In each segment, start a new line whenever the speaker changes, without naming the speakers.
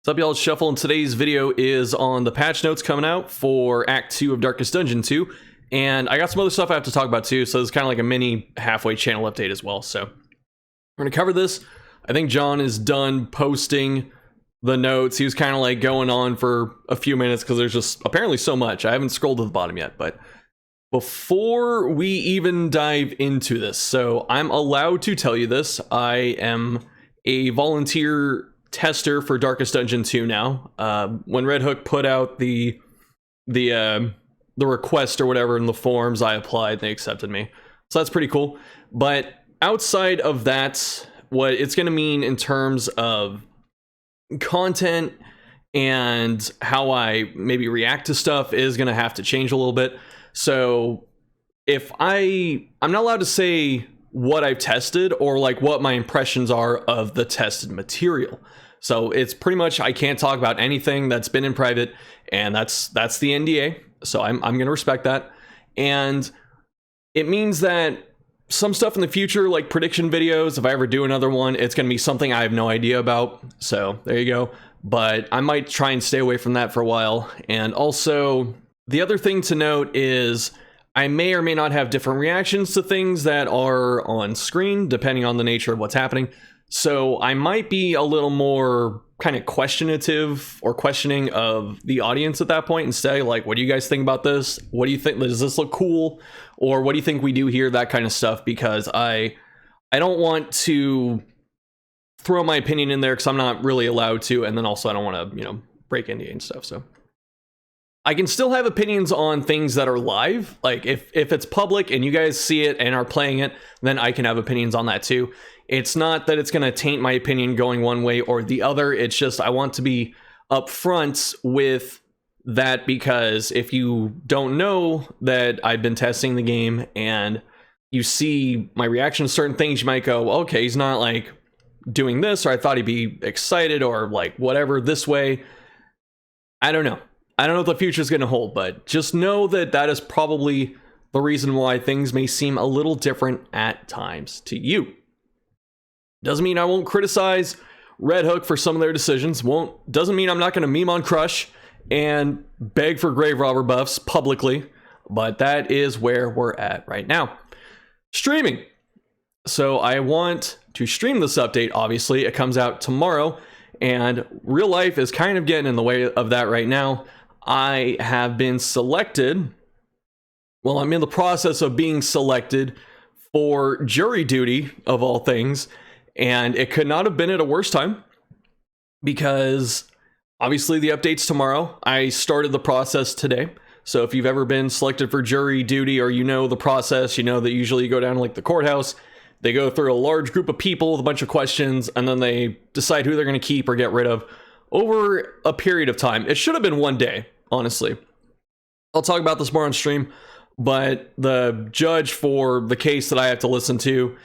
What's up, y'all? It's Shuffle, and today's video is on the patch notes coming out for Act 2 of Darkest Dungeon 2, and I got some other stuff I have to talk about too, so it's kind of like a mini halfway channel update as well. So we're going to cover this. I think John is done posting the notes. He was kind of like going on for a few minutes because there's just apparently so much. I haven't scrolled to the bottom yet, but before we even dive into this, so I'm allowed to tell you this. I am a volunteer tester for Darkest Dungeon 2 now. When Red Hook put out the request or whatever in the forums, I applied and they accepted me. So that's pretty cool. But outside of that, what it's going to mean in terms of content and how I maybe react to stuff is going to have to change a little bit. So if I'm not allowed to say what I've tested or like what my impressions are of the tested material. So it's pretty much, I can't talk about anything that's been in private, and that's the NDA. So I'm going to respect that. And it means that some stuff in the future, like prediction videos, if I ever do another one, it's going to be something I have no idea about. So there you go. But I might try and stay away from that for a while. And also, the other thing to note is I may or may not have different reactions to things that are on screen, depending on the nature of what's happening. So I might be a little more kind of questionative or questioning of the audience at that point and say, like, what do you guys think about this? What do you think? Does this look cool? Or what do you think we do here? That kind of stuff, because I don't want to throw my opinion in there because I'm not really allowed to. And then also I don't want to, break NDA and stuff. So I can still have opinions on things that are live. Like if it's public and you guys see it and are playing it, then I can have opinions on that too. It's not that it's going to taint my opinion going one way or the other. It's just I want to be upfront with that, because if you don't know that I've been testing the game and you see my reaction to certain things, you might go, well, okay, he's not like doing this, or I thought he'd be excited or like whatever this way. I don't know. I don't know what the future is going to hold, but just know that that is probably the reason why things may seem a little different at times to you. Doesn't mean I won't criticize Red Hook for some of their decisions. Doesn't mean I'm not going to meme on Crush and beg for grave robber buffs publicly, but that is where we're at right now. Streaming. So I want to stream this update. Obviously, it comes out tomorrow, and real life is kind of getting in the way of that right now. I have been selected. Well, I'm in the process of being selected for jury duty, of all things. And it could not have been at a worse time, because obviously the update's tomorrow. I started the process today. So if you've ever been selected for jury duty, or you know the process, you know that usually you go down to like the courthouse. They go through a large group of people with a bunch of questions, and then they decide who they're going to keep or get rid of over a period of time. It should have been one day, honestly. I'll talk about this more on stream, but the judge for the case that I have to listen to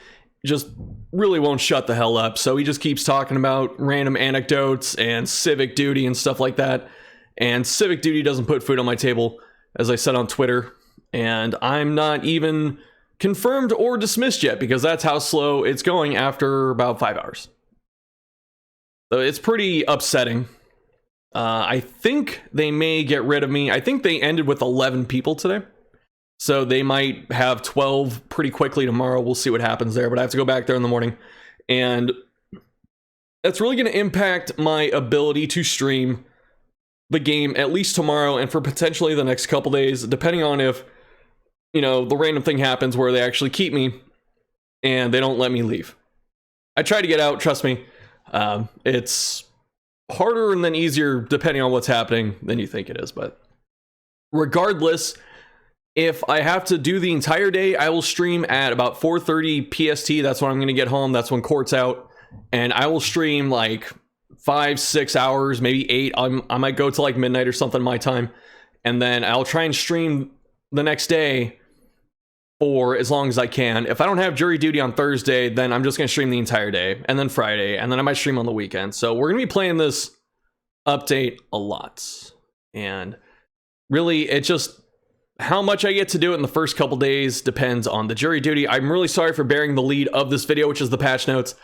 just really won't shut the hell up. So he just keeps talking about random anecdotes and civic duty and stuff like that. And civic duty doesn't put food on my table, as I said on Twitter. And I'm not even confirmed or dismissed yet, because that's how slow it's going after about 5 hours. So it's pretty upsetting. I think they may get rid of me. I think they ended with 11 people today. So they might have 12 pretty quickly tomorrow. We'll see what happens there, but I have to go back there in the morning. And that's really going to impact my ability to stream the game at least tomorrow and for potentially the next couple days, depending on if, the random thing happens where they actually keep me and they don't let me leave. I try to get out, trust me. It's harder and then easier depending on what's happening than you think it is. But regardless, if I have to do the entire day, I will stream at about 4:30 PST. That's when I'm going to get home. That's when court's out. And I will stream like 5-6 hours, maybe 8. I might go to like midnight or something my time. And then I'll try and stream the next day for as long as I can. If I don't have jury duty on Thursday, then I'm just going to stream the entire day. And then Friday. And then I might stream on the weekend. So we're going to be playing this update a lot. And really, it just... how much I get to do it in the first couple days depends on the jury duty. I'm really sorry for bearing the lead of this video, which is the patch notes,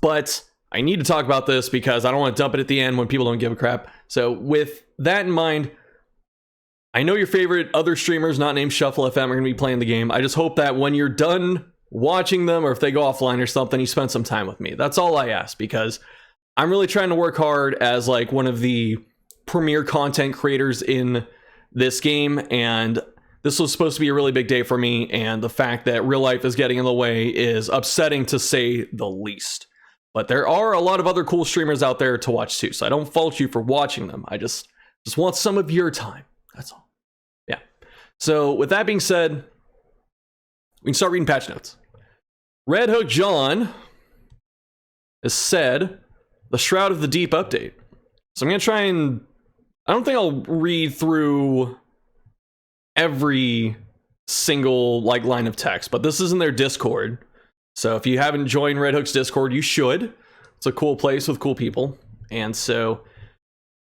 but I need to talk about this because I don't want to dump it at the end when people don't give a crap. So with that in mind, I know your favorite other streamers not named Shuffle FM are going to be playing the game. I just hope that when you're done watching them, or if they go offline or something, you spend some time with me. That's all I ask, because I'm really trying to work hard as like one of the premier content creators in this game, and this was supposed to be a really big day for me, and the fact that real life is getting in the way is upsetting, to say the least. But there are a lot of other cool streamers out there to watch too, so I don't fault you for watching them. I just want some of your time. That's all. Yeah. So with that being said, we can start reading patch notes. Red Hook John has said the Shroud of the Deep update. So I'm going to try and... I don't think I'll read through every single like line of text, but this is in their Discord. So if you haven't joined Red Hook's Discord, you should. It's a cool place with cool people. And so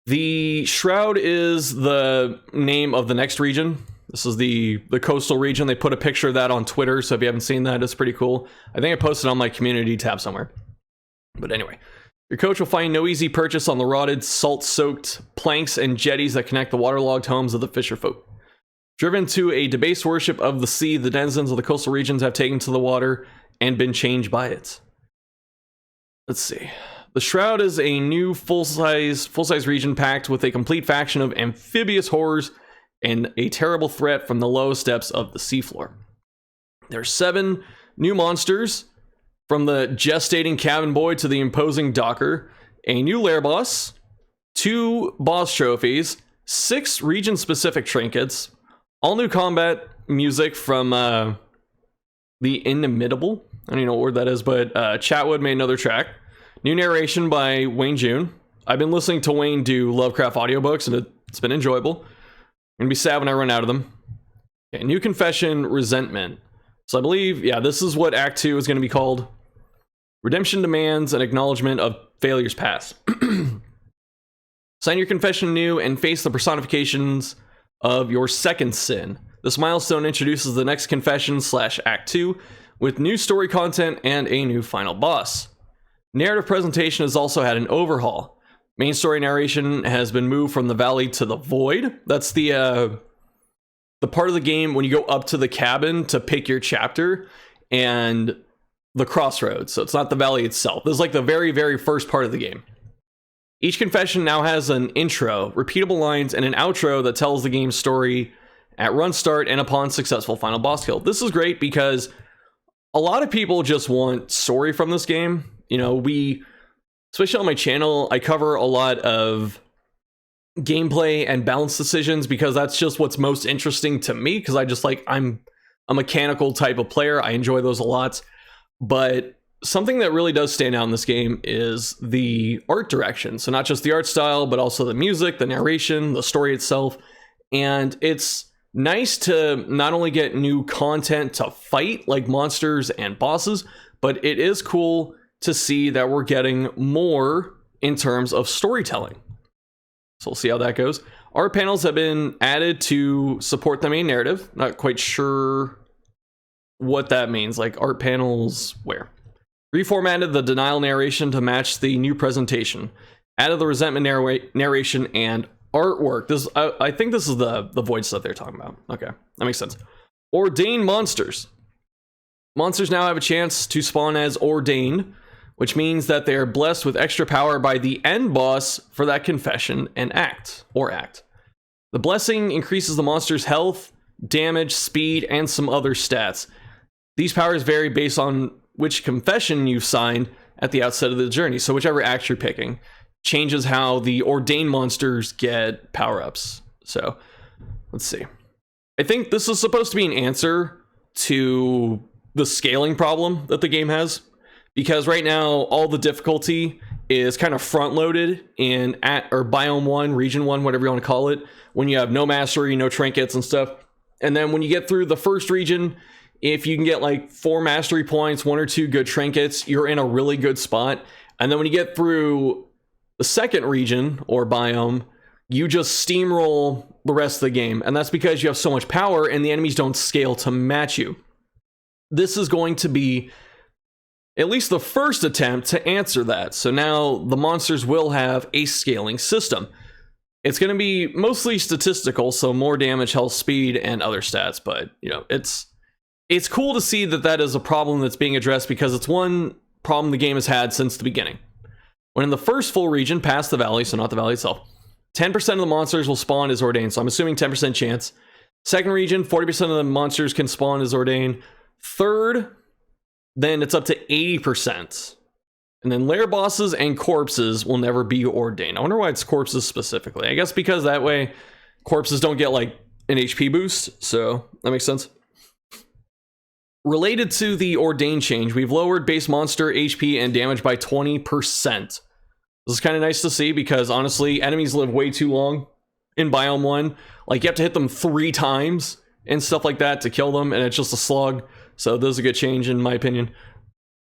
the Shroud is the name of the next region. This is the coastal region. They put a picture of that on Twitter, so if you haven't seen that, it's pretty cool. I think I posted on my community tab somewhere. But anyway, your coach will find no easy purchase on the rotted, salt-soaked planks and jetties that connect the waterlogged homes of the fisherfolk. Driven to a debased worship of the sea, the denizens of the coastal regions have taken to the water and been changed by it. Let's see. The Shroud is a new full-size region packed with a complete faction of amphibious horrors and a terrible threat from the lowest depths of the seafloor. There are 7 new monsters, from the gestating cabin boy to the imposing docker, a new lair boss, 2 boss trophies, 6 region-specific trinkets, all new combat music from the Inimitable. I don't even know what word that is, but Chatwood made another track. New narration by Wayne June. I've been listening to Wayne do Lovecraft audiobooks, and it's been enjoyable. I'm gonna be sad when I run out of them. Okay, new confession, Resentment. So I believe, yeah, this is what Act 2 is going to be called. Redemption demands an acknowledgement of failures past. Sign your confession anew and face the personifications of your second sin. This milestone introduces the next confession / Act 2 with new story content and a new final boss. Narrative presentation has also had an overhaul. Main story narration has been moved from the valley to the void. That's the part of the game when you go up to the cabin to pick your chapter, and the crossroads. So it's not the valley itself. This is like the very, very first part of the game. Each confession now has an intro, repeatable lines, and an outro that tells the game's story at run start and upon successful final boss kill. This is great because a lot of people just want story from this game. You know, especially on my channel, I cover a lot of gameplay and balance decisions because that's just what's most interesting to me, because I'm a mechanical type of player. I enjoy those a lot. But something that really does stand out in this game is the art direction. So not just the art style, but also the music, the narration, the story itself. And it's nice to not only get new content to fight like monsters and bosses, but it is cool to see that we're getting more in terms of storytelling. So we'll see how that goes. Art panels have been added to support the main narrative. Not quite sure what that means. Like art panels where? Reformatted the denial narration to match the new presentation. Added the resentment narration and artwork. I think this is the void stuff they're talking about. Okay, that makes sense. Ordained monsters. Monsters now have a chance to spawn as Ordained, which means that they are blessed with extra power by the end boss for that confession and act. The blessing increases the monster's health, damage, speed, and some other stats. These powers vary based on which confession you've signed at the outset of the journey. So whichever act you're picking changes how the Ordained monsters get power-ups. So let's see. I think this is supposed to be an answer to the scaling problem that the game has, because right now all the difficulty is kind of front-loaded in biome 1, region 1, whatever you want to call it, when you have no mastery, no trinkets and stuff. And then when you get through the first region, if you can get like 4 mastery points, 1 or 2 good trinkets, you're in a really good spot. And then when you get through the second region or biome, you just steamroll the rest of the game. And that's because you have so much power and the enemies don't scale to match you. This is going to be at least the first attempt to answer that. So now the monsters will have a scaling system. It's going to be mostly statistical, so more damage, health, speed, and other stats. But, you know, it's cool to see that that is a problem that's being addressed, because it's one problem the game has had since the beginning. When in the first full region, past the valley, so not the valley itself, 10% of the monsters will spawn as Ordained, so I'm assuming 10% chance. Second region, 40% of the monsters can spawn as Ordained. Third, then it's up to 80%. And then lair bosses and corpses will never be Ordained. I wonder why it's corpses specifically. I guess because that way corpses don't get like an HP boost, so that makes sense. Related to the Ordained change, we've lowered base monster HP and damage by 20%. This is kind of nice to see, because honestly, enemies live way too long in Biome 1. Like, you have to hit them 3 times and stuff like that to kill them, and it's just a slug. So this is a good change in my opinion.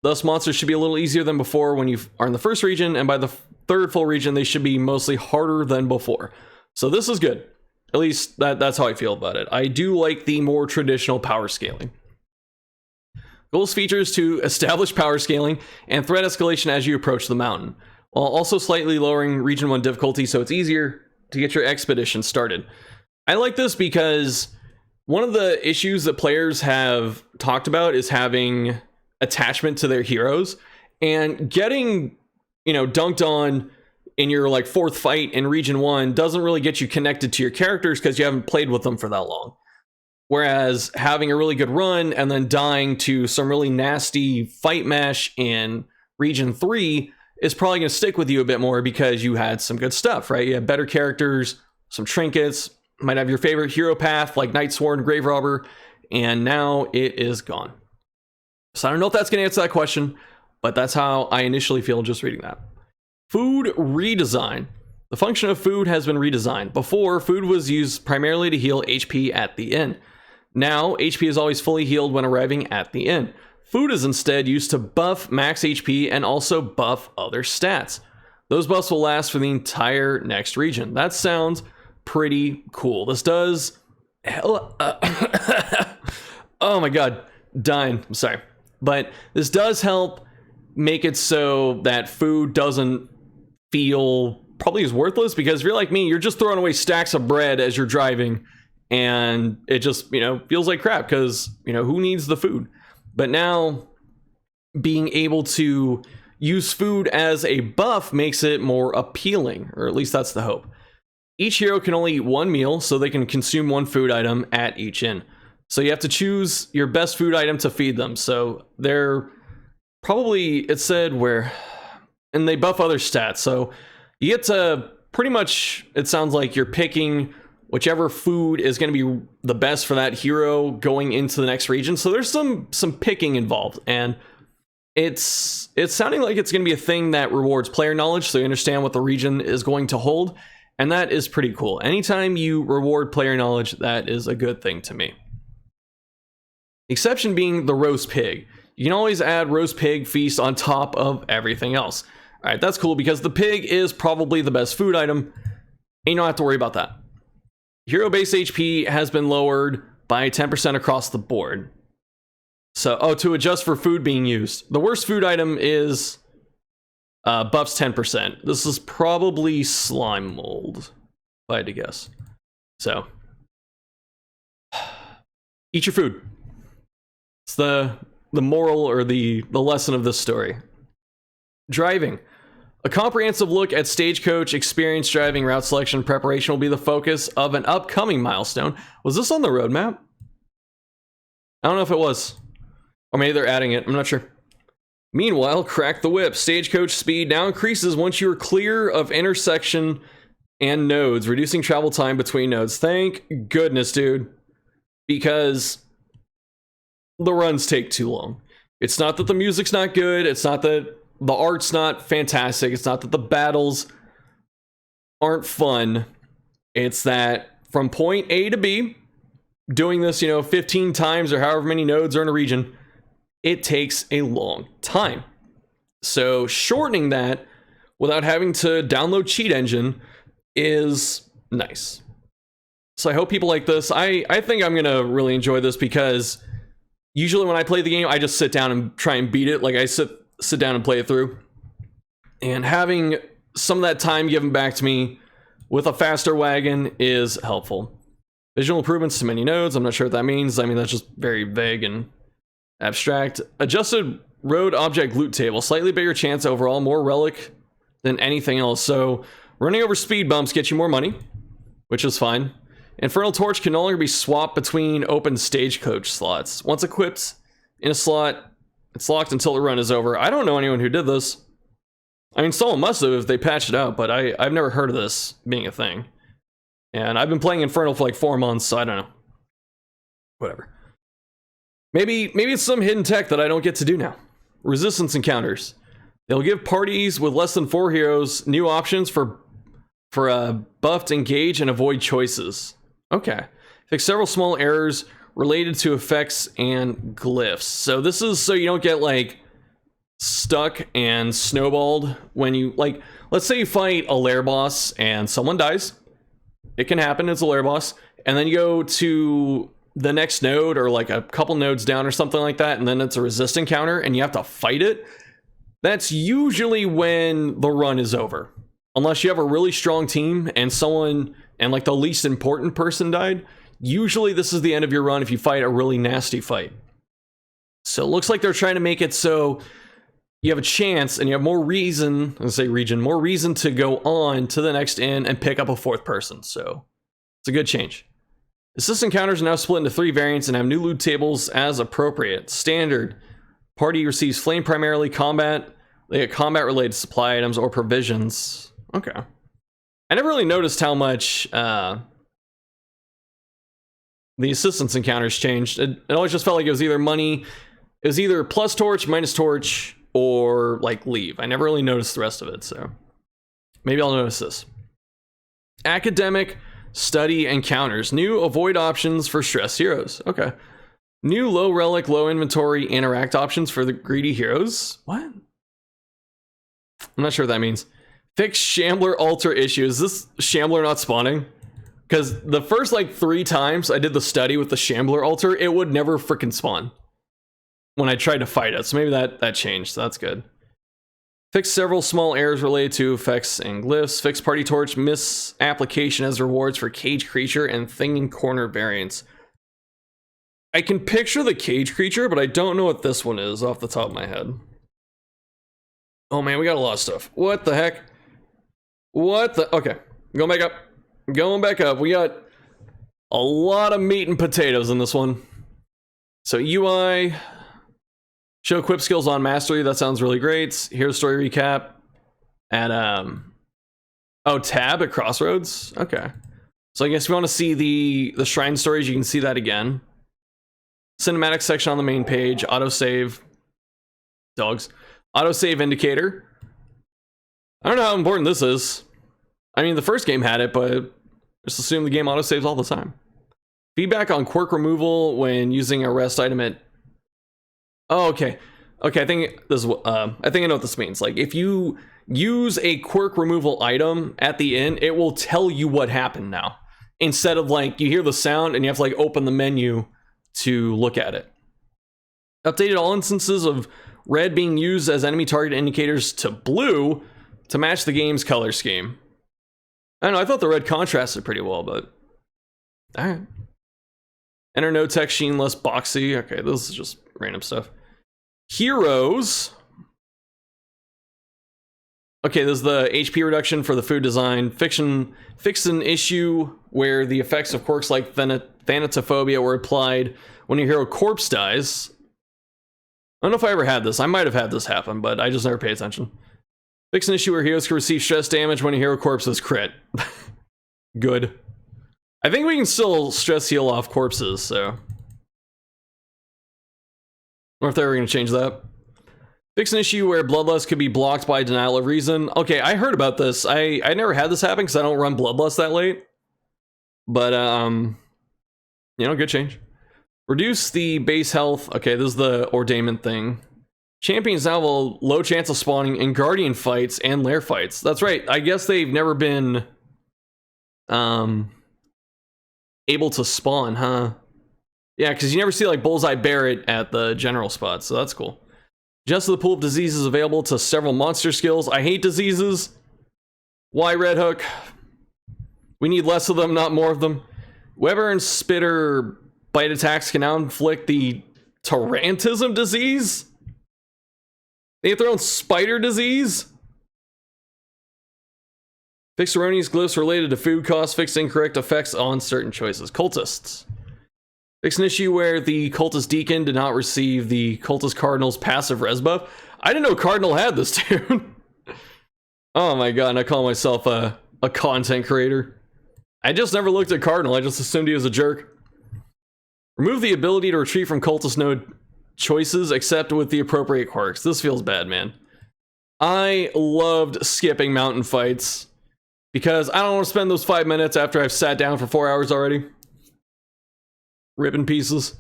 Thus, monsters should be a little easier than before when you are in the first region, and by the third full region, they should be mostly harder than before. So this is good. At least that's how I feel about it. I do like the more traditional power scaling. Goals features to establish power scaling and threat escalation as you approach the mountain, while also slightly lowering Region 1 difficulty so it's easier to get your expedition started. I like this because one of the issues that players have talked about is having attachment to their heroes, and getting, you know, dunked on in your like 4th fight in Region 1 doesn't really get you connected to your characters because you haven't played with them for that long. Whereas having a really good run and then dying to some really nasty fight mesh in Region 3 is probably going to stick with you a bit more because you had some good stuff, right? You have better characters, some trinkets, might have your favorite hero path like Night Sworn, Grave Robber, and now it is gone. So I don't know if that's going to answer that question, but that's how I initially feel just reading that. Food redesign. The function of food has been redesigned. Before, food was used primarily to heal HP at the inn. Now, HP is always fully healed when arriving at the inn. Food is instead used to buff max HP and also buff other stats. Those buffs will last for the entire next region. That sounds pretty cool. This does... oh my god, dying. I'm sorry. But this does help make it so that food doesn't feel probably as worthless, because if you're like me, you're just throwing away stacks of bread as you're driving, and it just, you know, feels like crap because, you know, who needs the food? But now being able to use food as a buff makes it more appealing, or at least that's the hope. Each hero can only eat 1 meal, so they can consume 1 food item at each inn. So you have to choose your best food item to feed them. So they're probably, it said where, and they buff other stats. So you get to pretty much, it sounds like you're picking whichever food is going to be the best for that hero going into the next region. So there's some picking involved, and it's sounding like it's going to be a thing that rewards player knowledge, so you understand what the region is going to hold, and that is pretty cool. Anytime you reward player knowledge, that is a good thing to me. Exception being the roast pig. You can always add roast pig feast on top of everything else. All right, that's cool because the pig is probably the best food item, and you don't have to worry about that. Hero base HP has been lowered by 10% across the board. So, to adjust for food being used. The worst food item is buffs 10%. This is probably slime mold, if I had to guess. So, eat your food. It's the moral or the lesson of this story. Driving. A comprehensive look at Stagecoach experience driving, route selection, preparation will be the focus of an upcoming milestone. Was this on the roadmap? I don't know if it was. Or maybe they're adding it. I'm not sure. Meanwhile, crack the whip. Stagecoach speed now increases once you are clear of intersection and nodes, reducing travel time between nodes. Thank goodness, dude. Because the runs take too long. It's not that the music's not good. It's not that the art's not fantastic. It's not that the battles aren't fun. It's that from point A to B, doing this, 15 times or however many nodes are in a region, it takes a long time. So shortening that without having to download Cheat Engine is nice. So I hope people like this. I think I'm going to really enjoy this because usually when I play the game, I just sit down and try and beat it. Like I sit down and play it through. And having some of that time given back to me with a faster wagon is helpful. Visual improvements to many nodes. I'm not sure what that means. I mean, that's just very vague and abstract. Adjusted road object loot table. Slightly bigger chance overall. More relic than anything else. So running over speed bumps gets you more money, which is fine. Infernal Torch can no longer be swapped between open Stagecoach slots. Once equipped in a slot, it's locked until the run is over. I don't know anyone who did this. I mean, someone must have if they patched it out, but I've never heard of this being a thing. And I've been playing Infernal for like 4 months, so I don't know. Whatever. Maybe it's some hidden tech that I don't get to do now. Resistance encounters. They'll give parties with less than 4 heroes new options for buffed engage and avoid choices. Okay. Fix several small errors related to effects and glyphs. So this is so you don't get like stuck and snowballed when you like, let's say you fight a lair boss and someone dies. It can happen, it's a lair boss. And then you go to the next node or like a couple nodes down or something like that, and then it's a resist encounter and you have to fight it. That's usually when the run is over. Unless you have a really strong team and someone and like the least important person died, usually this is the end of your run if you fight a really nasty fight. So it looks like they're trying to make it so you have a chance and you have more reason, more reason to go on to the next inn and pick up a 4th person. So it's a good change. Assist encounters are now split into 3 variants and have new loot tables as appropriate. Standard. Party receives flame primarily. Combat. They get combat related supply items or provisions. Okay. I never really noticed how much the assistance encounters changed. It always just felt like it was either money, it was either plus torch, minus torch, or like leave. I never really noticed the rest of it, so maybe I'll notice this. Academic study encounters. New avoid options for stressed heroes. Okay. New low relic, low inventory interact options for the greedy heroes. What? I'm not sure what that means. Fix Shambler altar issue. Is this Shambler not spawning? Because the first like 3 times I did the study with the Shambler altar, it would never freaking spawn when I tried to fight it. So maybe that changed. So that's good. Fix several small errors related to effects and glyphs. Fix party torch misapplication as rewards for cage creature and thing in corner variants. I can picture the cage creature, but I don't know what this one is off the top of my head. Oh man, we got a lot of stuff. What the heck? What the? Okay, going back up. Going back up. We got a lot of meat and potatoes in this one. So UI, show equip skills on mastery. That sounds really great. Here's story recap at oh, tab at Crossroads. Okay, so I guess if you want to see the shrine stories, you can see that again. Cinematic section on the main page. Autosave. Dogs. Autosave indicator. I don't know how important this is. I mean, the first game had it, but just assume the game autosaves all the time. Feedback on quirk removal when using a rest item at... Oh, okay. Okay, I think this is I think I know what this means. Like, if you use a quirk removal item at the end, it will tell you what happened now. Instead of, like, you hear the sound and you have to, like, open the menu to look at it. Updated all instances of red being used as enemy target indicators to blue to match the game's color scheme. I don't know, I thought the red contrasted pretty well, but... Alright. Enter no text sheen, less boxy. Okay, this is just random stuff. Heroes. Okay, this is the HP reduction for the food design. Fix an issue where the effects of quirks like Thanatophobia were applied when your hero corpse dies. I don't know if I ever had this. I might have had this happen, but I just never pay attention. Fix an issue where heroes can receive stress damage when a hero corpse is crit. Good. I think we can still stress heal off corpses, so... Or if they were going to change that. Fix an issue where Bloodlust could be blocked by denial of reason. Okay, I heard about this. I never had this happen because I don't run Bloodlust that late. But, you know, good change. Reduce the base health. Okay, this is the Ordained thing. Champions now have a low chance of spawning in Guardian fights and Lair fights. That's right. I guess they've never been able to spawn, huh? Yeah, because you never see like Bullseye Barrett at the general spot, so that's cool. Just the pool of diseases available to several monster skills. I hate diseases. Why Red Hook? We need less of them, not more of them. Weber and Spitter bite attacks can now inflict the Tarantism disease? They have their own spider disease? Fix erroneous glyphs related to food costs. Fix incorrect effects on certain choices. Cultists. Fix an issue where the cultist deacon did not receive the cultist cardinal's passive res buff. I didn't know Cardinal had this, dude. Oh my god, and I call myself a content creator. I just never looked at Cardinal, I just assumed he was a jerk. Remove the ability to retreat from cultist node choices except with the appropriate quirks. This feels bad, man. I loved skipping mountain fights because I don't want to spend those 5 minutes after I've sat down for 4 hours already. Ripping pieces.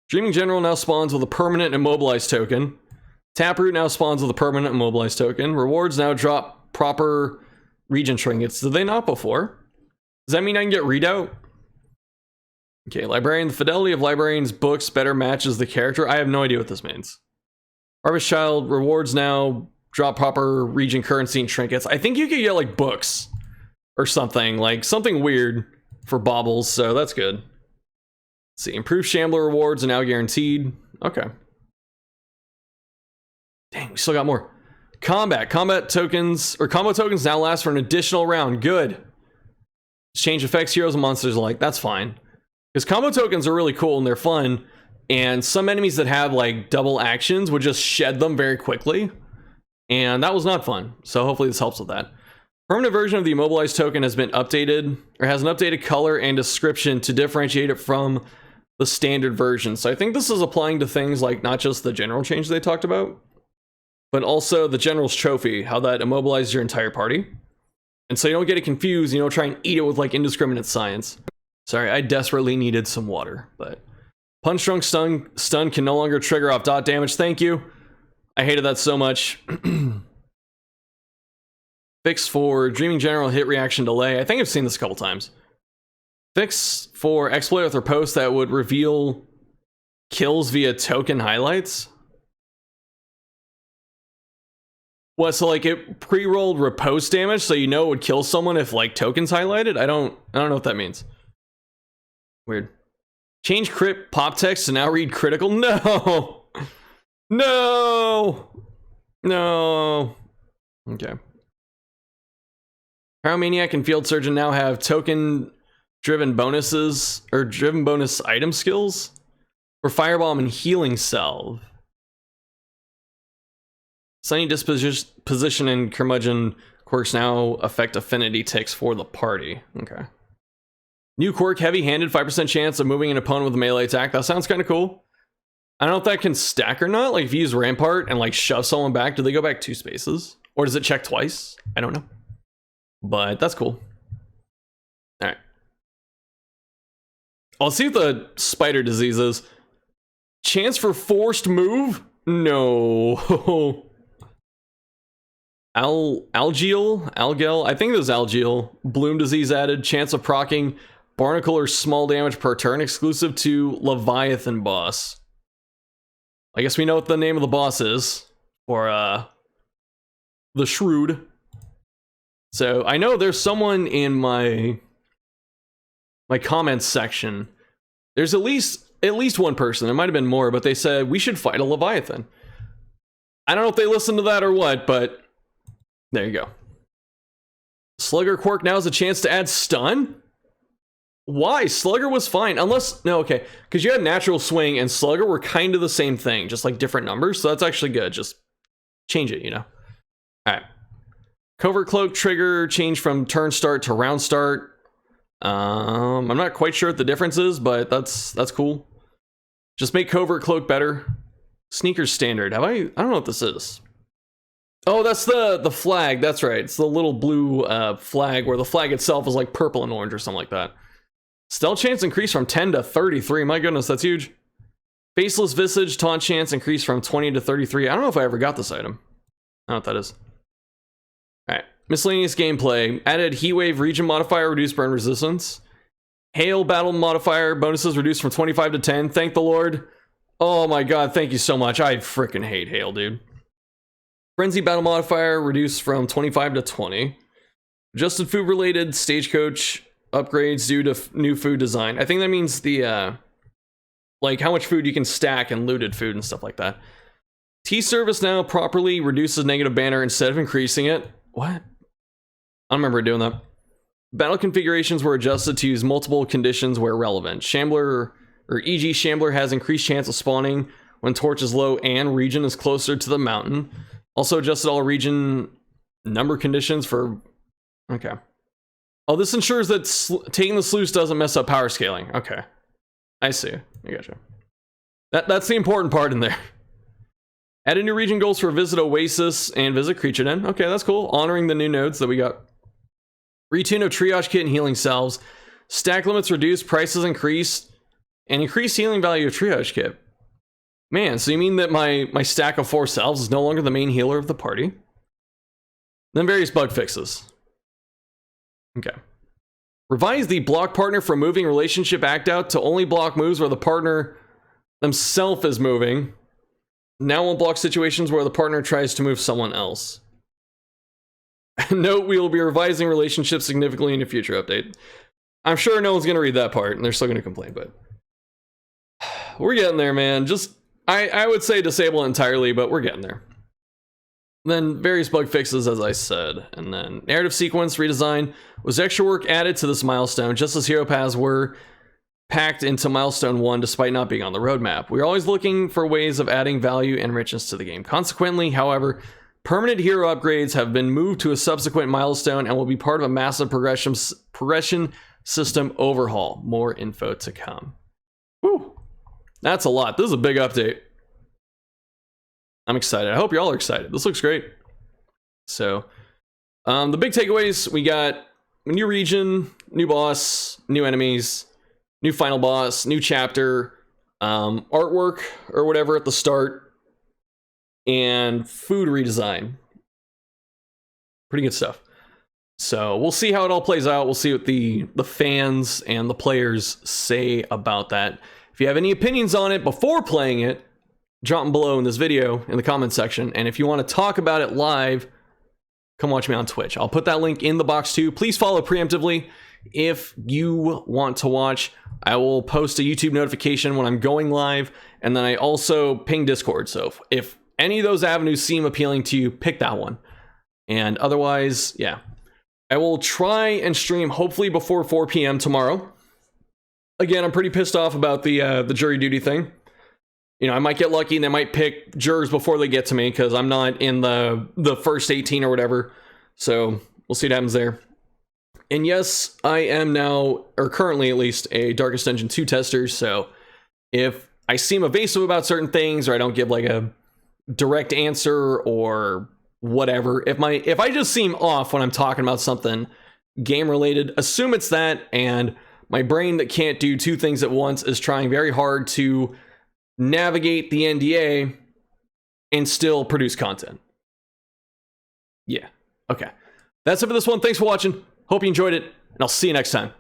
Dreaming General now spawns with a permanent immobilized token. Taproot now spawns with a permanent immobilized token. Rewards now drop proper region trinkets. Did they not before? Does that mean I can get readout? Okay, Librarian. The fidelity of Librarian's books better matches the character. I have no idea what this means. Harvest Child. Rewards now drop proper region currency and trinkets. I think you could get like books or something. Like something weird for baubles, so that's good. Let's see, improved Shambler rewards are now guaranteed. Okay. Dang, we still got more. Combat tokens, or combo tokens now last for an additional round. Good. Change effects, heroes, and monsters alike. That's fine. Because combo tokens are really cool and they're fun. And some enemies that have like double actions would just shed them very quickly. And that was not fun. So hopefully this helps with that. Permanent version of the immobilized token has been updated, or has an updated color and description to differentiate it from the standard version. So I think this is applying to things like not just the general change they talked about, but also the general's trophy, how that immobilizes your entire party. And so you don't get it confused, you know, try and eat it with like indiscriminate science. Sorry, I desperately needed some water, but Punch Drunk stun can no longer trigger off dot damage. Thank you. I hated that so much. Fix for Dreaming General hit reaction delay. I think I've seen this a couple times. Fix for exploit with riposte that would reveal kills via token highlights. What, so like it pre-rolled riposte damage so you know it would kill someone if like tokens highlighted? I don't know what that means. Weird. Change crit pop text to now read critical. No. No. No. Okay. Pyromaniac and Field Surgeon now have token driven bonuses, or driven bonus item skills for Firebomb and Healing Salve. Sunny Disposition and Curmudgeon quirks now affect affinity ticks for the party. Okay. New quirk, Heavy Handed, 5% chance of moving an opponent with a melee attack. That sounds kind of cool. I don't know if that can stack or not. Like if you use Rampart and like shove someone back, do they go back 2 spaces? Or does it check twice? I don't know. But that's cool. Alright. I'll see what the spider disease is. Chance for forced move? No. Algel? I think it was Algel. Bloom disease added. Chance of proccing barnacle or small damage per turn, exclusive to Leviathan boss. I guess we know what the name of the boss is. For, the SHROUD. So, I know there's someone in my comments section. There's at least one person. There might have been more, but they said we should fight a Leviathan. I don't know if they listened to that or what, but there you go. Slugger quirk now has a chance to add stun? Why? Slugger was fine. Unless, no, okay. Because you had natural swing and Slugger were kind of the same thing, just like different numbers. So that's actually good. Just change it, you know. All right. Covert Cloak trigger change from turn start to round start. I'm not quite sure what the difference is, but that's cool. Just make Covert Cloak better. Sneakers standard. I don't know what this is. Oh, that's the flag. That's right. It's the little blue flag where the flag itself is like purple and orange or something like that. Stealth chance increased from 10 to 33. My goodness, that's huge. Faceless Visage taunt chance increased from 20 to 33. I don't know if I ever got this item. I don't know what that is. Alright. Miscellaneous gameplay. Added Heatwave region modifier, reduced burn resistance. Hail battle modifier bonuses reduced from 25 to 10. Thank the Lord. Oh my god, thank you so much. I freaking hate hail, dude. Frenzy battle modifier reduced from 25 to 20. Adjusted food related Stagecoach upgrades due to new food design. I think that means the like how much food you can stack and looted food and stuff like that. Tea service now properly reduces negative banner instead of increasing it. What? I don't remember doing that. Battle configurations were adjusted to use multiple conditions where relevant. Shambler, or e.g. Shambler has increased chance of spawning when torch is low and region is closer to the mountain. Also adjusted all region number conditions for... Okay. Oh, this ensures that taking the sluice doesn't mess up power scaling. Okay. I see. I gotcha. That's the important part in there. Added new region goals for visit Oasis and visit Creature Den. Okay, that's cool. Honoring the new nodes that we got. Retune of triage kit and healing salves. Stack limits reduced, prices increased, and increased healing value of triage kit. Man, so you mean that my stack of 4 salves is no longer the main healer of the party? Then various bug fixes. Okay. Revise the block partner from moving relationship act out to only block moves where the partner themselves is moving. Now won't block situations where the partner tries to move someone else. Note, we will be revising relationships significantly in a future update. I'm sure no one's going to read that part, and they're still going to complain, but... We're getting there, man. Just, I would say disable it entirely, but we're getting there. Then various bug fixes, as I said. And then narrative sequence redesign. Was extra work added to this milestone, just as hero paths were packed into milestone 1 despite not being on the roadmap. We're always looking for ways of adding value and richness to the game. Consequently, however, permanent hero upgrades have been moved to a subsequent milestone and will be part of a massive progression system overhaul. More info to come. Woo! That's a lot. This is a big update. I'm excited. I hope y'all are excited. This looks great. So, the big takeaways, we got a new region, new boss, new enemies, new final boss, new chapter, artwork or whatever at the start, and food redesign. Pretty good stuff. So we'll see how it all plays out. We'll see what the fans and the players say about that. If you have any opinions on it before playing it, drop them below in this video in the comment section. And if you want to talk about it live, come watch me on Twitch. I'll put that link in the box too. Please follow preemptively if you want to watch. I will post a YouTube notification when I'm going live, and then I also ping Discord. So if any of those avenues seem appealing to you, pick that one. And otherwise, yeah, I will try and stream hopefully before 4 p.m. tomorrow. Again, I'm pretty pissed off about the jury duty thing. You know, I might get lucky and they might pick jurors before they get to me because I'm not in the first 18 or whatever. So we'll see what happens there. And yes, I am now, or currently at least, a Darkest Dungeon 2 tester. So if I seem evasive about certain things, or I don't give like a direct answer or whatever, if I just seem off when I'm talking about something game related, assume it's that, and my brain that can't do 2 things at once is trying very hard to navigate the NDA and still produce content. Yeah. Okay. That's it for this one. Thanks for watching. Hope you enjoyed it, and I'll see you next time.